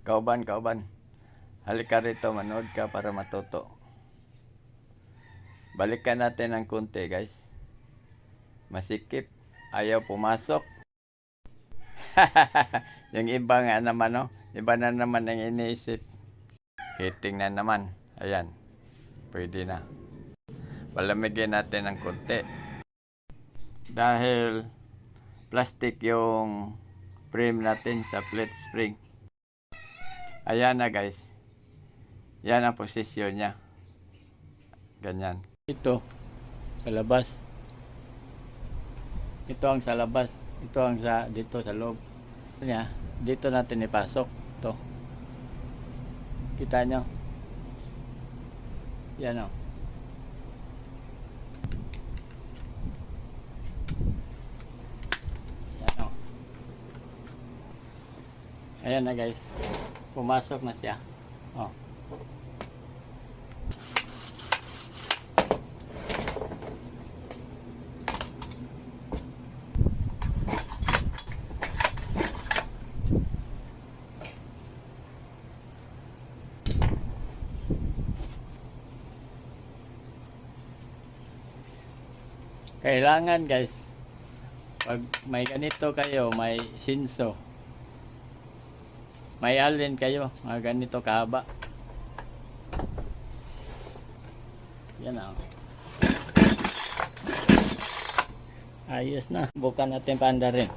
Kauban, kauban. Halika rito, manood ka para matuto. Balikan natin ng konti, guys. Masikip. Ayaw pumasok. Yung iba nga naman, no? Iba na naman ang iniisip. Heating na naman. Ayan. Pwede na. Palamigin natin ng konti. Dahil plastic yung frame natin sa plate spring. Ayan na, guys. Yan ang posisyon niya. Ganyan. Ito sa labas. Ito ang sa labas. Ito ang sa dito sa loob. Kanya, dito natin ipasok. Ito. Kita nyo? Yan o. Yan o. Ayan na, guys. Pumasok na siya. Oh. Kailangan, guys, pag may ganito kayo, may sinso, may alin kayo, mga ganito kahaba. Yan o. Ayos na. Bukan natin paanda rin.